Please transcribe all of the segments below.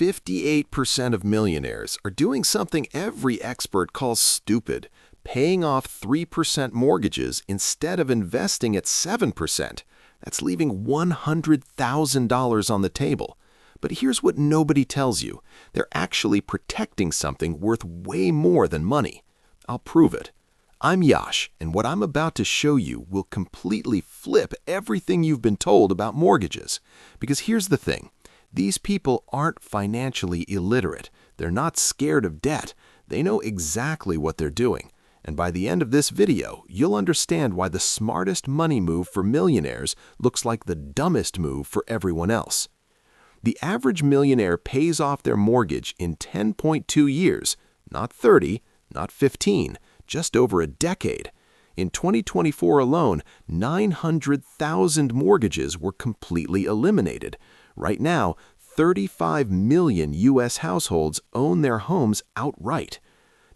58% of millionaires are doing something every expert calls stupid, paying off 3% mortgages instead of investing at 7%. That's leaving $100,000 on the table. But here's what nobody tells you. They're actually protecting something worth way more than money. I'll prove it. I'm Yash, and what I'm about to show you will completely flip everything you've been told about mortgages. Because here's the thing. These people aren't financially illiterate. They're not scared of debt. They know exactly what they're doing. And by the end of this video, you'll understand why the smartest money move for millionaires looks like the dumbest move for everyone else. The average millionaire pays off their mortgage in 10.2 years, not 30, not 15, just over a decade. In 2024 alone, 900,000 mortgages were completely eliminated. Right now, 35 million U.S. households own their homes outright.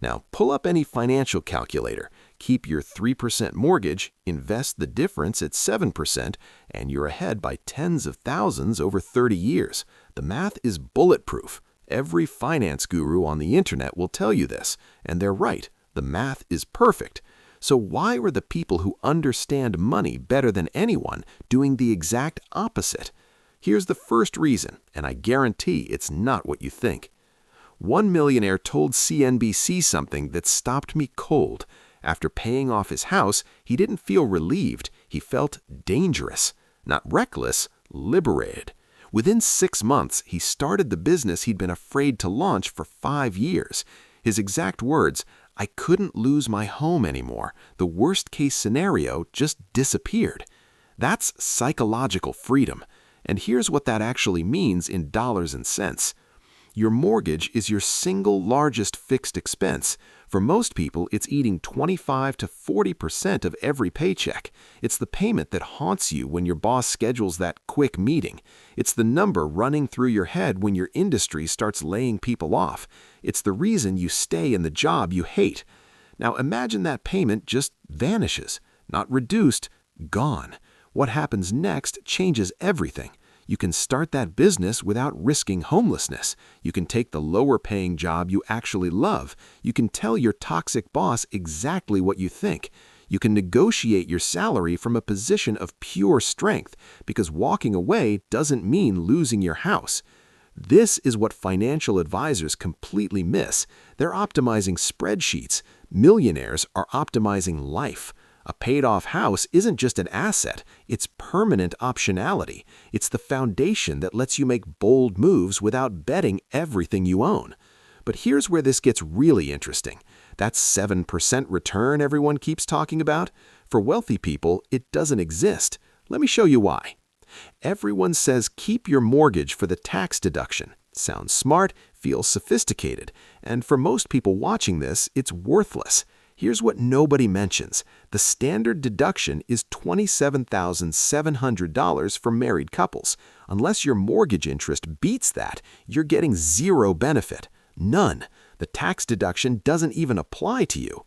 Now, pull up any financial calculator, keep your 3% mortgage, invest the difference at 7%, and you're ahead by tens of thousands over 30 years. The math is bulletproof. Every finance guru on the internet will tell you this, and they're right. The math is perfect. So why are the people who understand money better than anyone doing the exact opposite? Here's the first reason, and I guarantee it's not what you think. One millionaire told CNBC something that stopped me cold. After paying off his house, he didn't feel relieved. He felt dangerous. Not reckless, liberated. Within 6 months, he started the business he'd been afraid to launch for 5 years. His exact words, "I couldn't lose my home anymore. The worst-case scenario just disappeared." That's psychological freedom. And here's what that actually means in dollars and cents. Your mortgage is your single largest fixed expense. For most people, it's eating 25 to 40% of every paycheck. It's the payment that haunts you when your boss schedules that quick meeting. It's the number running through your head when your industry starts laying people off. It's the reason you stay in the job you hate. Now imagine that payment just vanishes. Not reduced, gone. What happens next changes everything. You can start that business without risking homelessness. You can take the lower-paying job you actually love. You can tell your toxic boss exactly what you think. You can negotiate your salary from a position of pure strength, because walking away doesn't mean losing your house. This is what financial advisors completely miss. They're optimizing spreadsheets. Millionaires are optimizing life. A paid-off house isn't just an asset, it's permanent optionality. It's the foundation that lets you make bold moves without betting everything you own. But here's where this gets really interesting. That 7% return everyone keeps talking about? For wealthy people, it doesn't exist. Let me show you why. Everyone says keep your mortgage for the tax deduction. Sounds smart, feels sophisticated, and for most people watching this, it's worthless. Here's what nobody mentions. The standard deduction is $27,700 for married couples. Unless your mortgage interest beats that, you're getting zero benefit. None. The tax deduction doesn't even apply to you.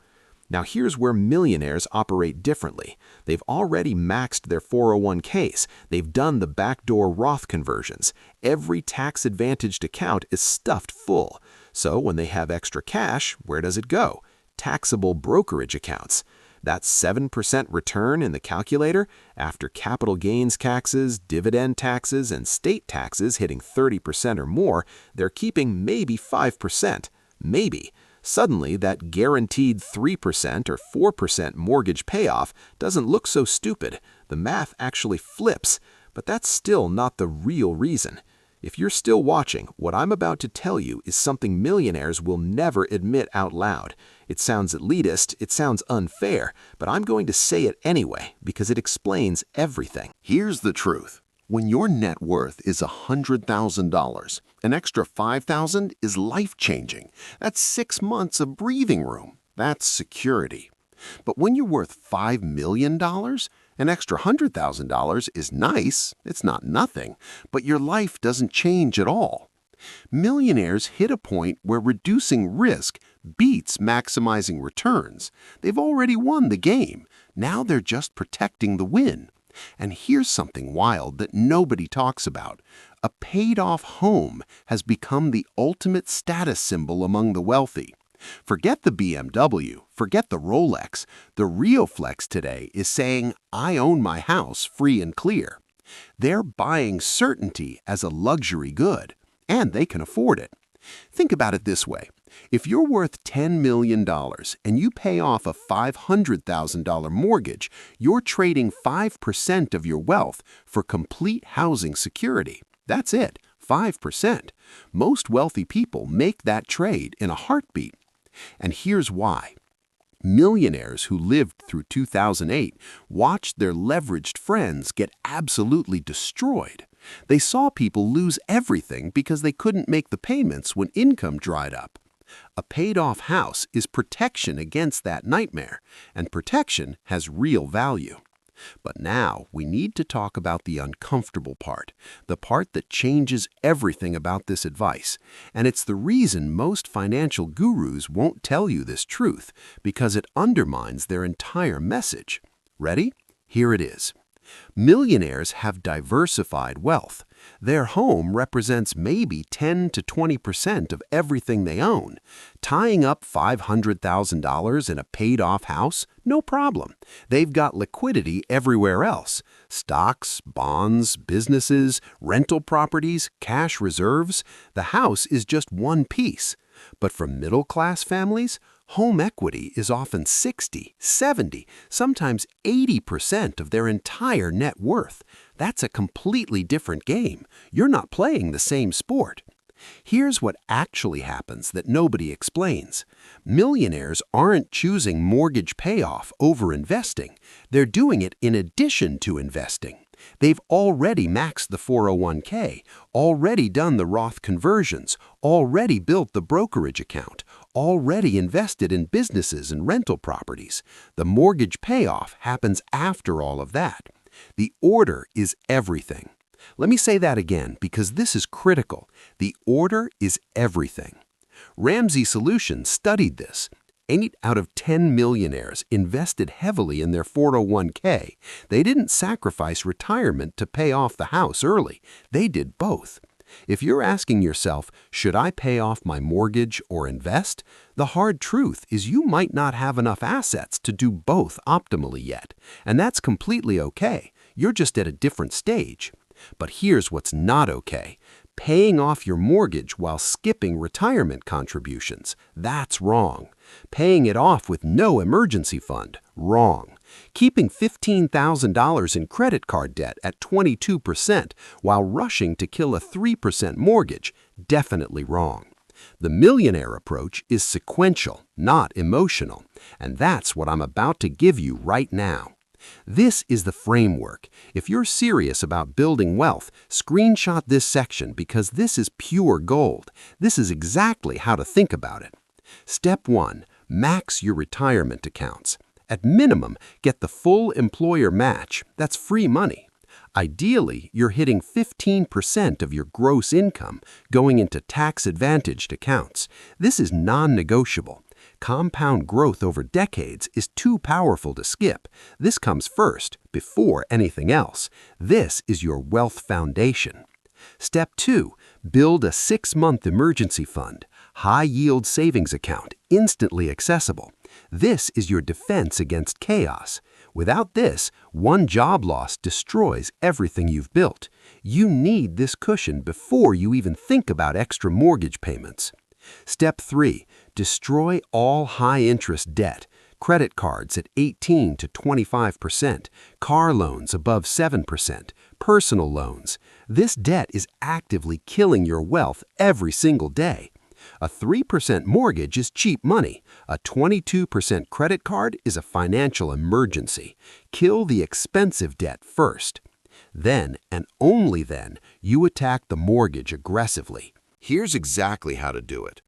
Now here's where millionaires operate differently. They've already maxed their 401ks. They've done the backdoor Roth conversions. Every tax-advantaged account is stuffed full. So when they have extra cash, where does it go? Taxable brokerage accounts. That 7% return in the calculator, after capital gains taxes, dividend taxes, and state taxes hitting 30% or more, they're keeping maybe 5%. Maybe. Suddenly, that guaranteed 3% or 4% mortgage payoff doesn't look so stupid. The math actually flips. But that's still not the real reason. If you're still watching, what I'm about to tell you is something millionaires will never admit out loud. It sounds elitist, it sounds unfair, but I'm going to say it anyway because it explains everything. Here's the truth. When your net worth is $100,000, an extra $5,000 is life-changing. That's 6 months of breathing room. That's security. But when you're worth $5 million, an extra $100,000 is nice, it's not nothing, but your life doesn't change at all. Millionaires hit a point where reducing risk beats maximizing returns. They've already won the game. Now they're just protecting the win. And here's something wild that nobody talks about. A paid-off home has become the ultimate status symbol among the wealthy. Forget the BMW, forget the Rolex. The real flex today is saying, I own my house free and clear. They're buying certainty as a luxury good, and they can afford it. Think about it this way. If you're worth $10 million and you pay off a $500,000 mortgage, you're trading 5% of your wealth for complete housing security. That's it, 5%. Most wealthy people make that trade in a heartbeat. And here's why. Millionaires who lived through 2008 watched their leveraged friends get absolutely destroyed. They saw people lose everything because they couldn't make the payments when income dried up. A paid-off house is protection against that nightmare, and protection has real value. But now we need to talk about the uncomfortable part, the part that changes everything about this advice. And it's the reason most financial gurus won't tell you this truth, because it undermines their entire message. Ready? Here it is. Millionaires have diversified wealth. Their home represents maybe 10 to 20% of everything they own. Tying up $500,000 in a paid-off house? No problem. They've got liquidity everywhere else. Stocks, bonds, businesses, rental properties, cash reserves. The house is just one piece. But for middle-class families, home equity is often 60, 70, sometimes 80% of their entire net worth. That's a completely different game. You're not playing the same sport. Here's what actually happens that nobody explains. Millionaires aren't choosing mortgage payoff over investing. They're doing it in addition to investing. They've already maxed the 401k, already done the Roth conversions, already built the brokerage account, already invested in businesses and rental properties. The mortgage payoff happens after all of that. The order is everything. Let me say that again because this is critical. The order is everything. Ramsey Solutions studied this. 8 out of 10 millionaires invested heavily in their 401k. They didn't sacrifice retirement to pay off the house early. They did both. If you're asking yourself, should I pay off my mortgage or invest? The hard truth is you might not have enough assets to do both optimally yet. And that's completely okay. You're just at a different stage. But here's what's not okay. Paying off your mortgage while skipping retirement contributions. That's wrong. Paying it off with no emergency fund. Wrong. Keeping $15,000 in credit card debt at 22% while rushing to kill a 3% mortgage. Definitely wrong. The millionaire approach is sequential, not emotional. And that's what I'm about to give you right now. This is the framework. If you're serious about building wealth, screenshot this section because this is pure gold. This is exactly how to think about it. Step 1. Max your retirement accounts. At minimum, get the full employer match. That's free money. Ideally, you're hitting 15% of your gross income going into tax-advantaged accounts. This is non-negotiable. Compound growth over decades is too powerful to skip. This comes first, before anything else. This is your wealth foundation. Step 2. Build a 6-month emergency fund. High-yield savings account, instantly accessible. This is your defense against chaos. Without this, one job loss destroys everything you've built. You need this cushion before you even think about extra mortgage payments. Step 3. Destroy all high-interest debt. Credit cards at 18 to 25%, car loans above 7%, personal loans. This debt is actively killing your wealth every single day. A 3% mortgage is cheap money. A 22% credit card is a financial emergency. Kill the expensive debt first. Then, and only then, you attack the mortgage aggressively. Here's exactly how to do it.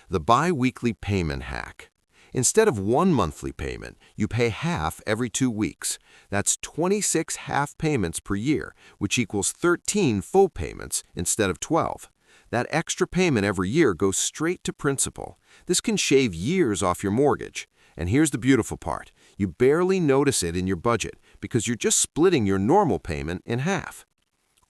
The bi-weekly payment hack. Instead of one monthly payment, you pay half every 2 weeks. That's 26 half payments per year, which equals 13 full payments instead of 12. That extra payment every year goes straight to principal. This can shave years off your mortgage. And here's the beautiful part. You barely notice it in your budget because you're just splitting your normal payment in half.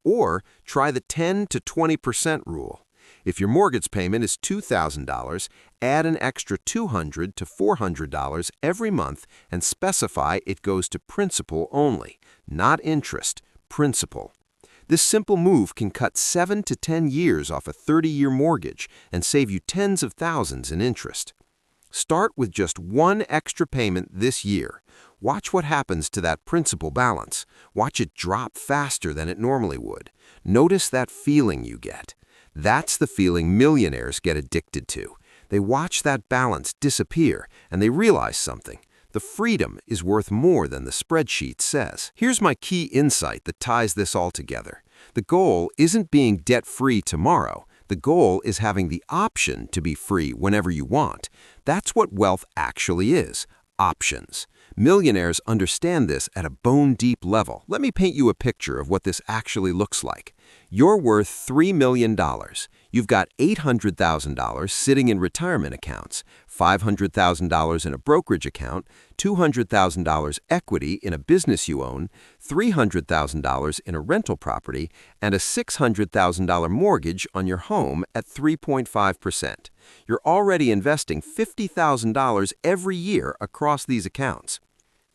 Or try the 10 to 20% rule. If your mortgage payment is $2,000, add an extra $200 to $400 every month and specify it goes to principal only, not interest, principal. This simple move can cut 7 to 10 years off a 30-year mortgage and save you tens of thousands in interest. Start with just one extra payment this year. Watch what happens to that principal balance. Watch it drop faster than it normally would. Notice that feeling you get. That's the feeling millionaires get addicted to. They watch that balance disappear and they realize something. The freedom is worth more than the spreadsheet says. Here's my key insight that ties this all together. The goal isn't being debt-free tomorrow. The goal is having the option to be free whenever you want. That's what wealth actually is, options. Millionaires understand this at a bone-deep level. Let me paint you a picture of what this actually looks like. You're worth $3 million. You've got $800,000 sitting in retirement accounts, $500,000 in a brokerage account, $200,000 equity in a business you own, $300,000 in a rental property, and a $600,000 mortgage on your home at 3.5%. You're already investing $50,000 every year across these accounts.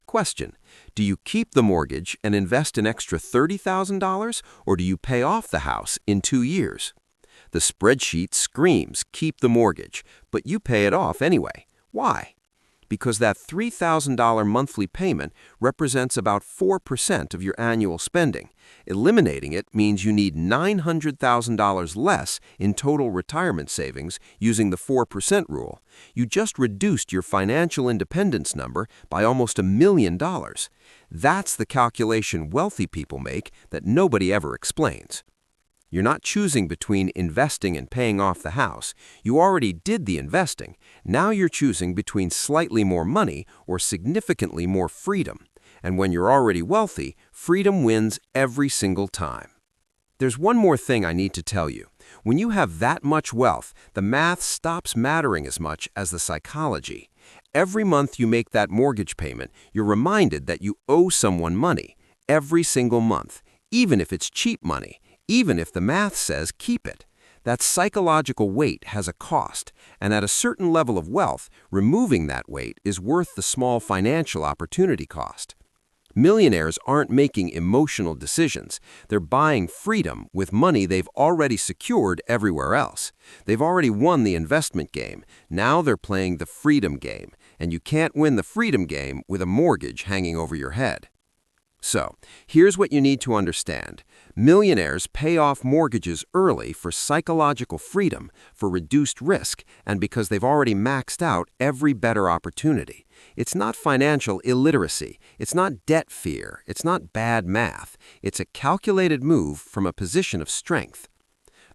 Question: do you keep the mortgage and invest an extra $30,000, or do you pay off the house in 2 years? The spreadsheet screams keep the mortgage, but you pay it off anyway. Why? Because that $3,000 monthly payment represents about 4% of your annual spending. Eliminating it means you need $900,000 less in total retirement savings using the 4% rule. You just reduced your financial independence number by almost $1 million. That's the calculation wealthy people make that nobody ever explains. You're not choosing between investing and paying off the house. You already did the investing. Now you're choosing between slightly more money or significantly more freedom. And when you're already wealthy, freedom wins every single time. There's one more thing I need to tell you. When you have that much wealth, the math stops mattering as much as the psychology. Every month you make that mortgage payment, you're reminded that you owe someone money. Every single month, even if it's cheap money. Even if the math says keep it. That psychological weight has a cost, and at a certain level of wealth, removing that weight is worth the small financial opportunity cost. Millionaires aren't making emotional decisions. They're buying freedom with money they've already secured everywhere else. They've already won the investment game. Now they're playing the freedom game, and you can't win the freedom game with a mortgage hanging over your head. So, here's what you need to understand. Millionaires pay off mortgages early for psychological freedom, for reduced risk, and because they've already maxed out every better opportunity. It's not financial illiteracy. It's not debt fear. It's not bad math. It's a calculated move from a position of strength.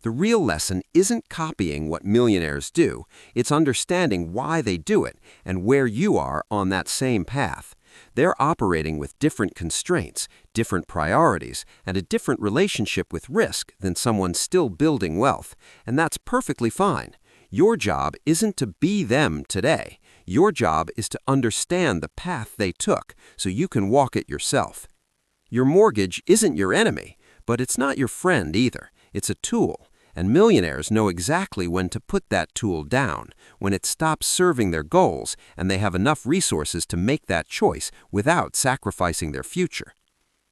The real lesson isn't copying what millionaires do. It's understanding why they do it and where you are on that same path. They're operating with different constraints, different priorities, and a different relationship with risk than someone still building wealth, and that's perfectly fine. Your job isn't to be them today. Your job is to understand the path they took so you can walk it yourself. Your mortgage isn't your enemy, but it's not your friend either. It's a tool. And millionaires know exactly when to put that tool down, when it stops serving their goals and they have enough resources to make that choice without sacrificing their future.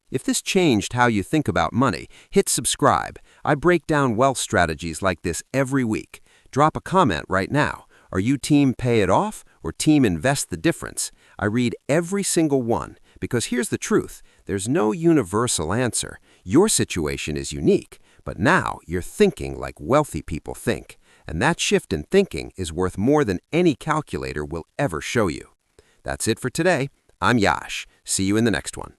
If this changed how you think about money, hit subscribe. I break down wealth strategies like this every week. Drop a comment right now. Are you team pay it off or team invest the difference? I read every single one because here's the truth. There's no universal answer. Your situation is unique. But now you're thinking like wealthy people think, and that shift in thinking is worth more than any calculator will ever show you. That's it for today. I'm Yash. See you in the next one.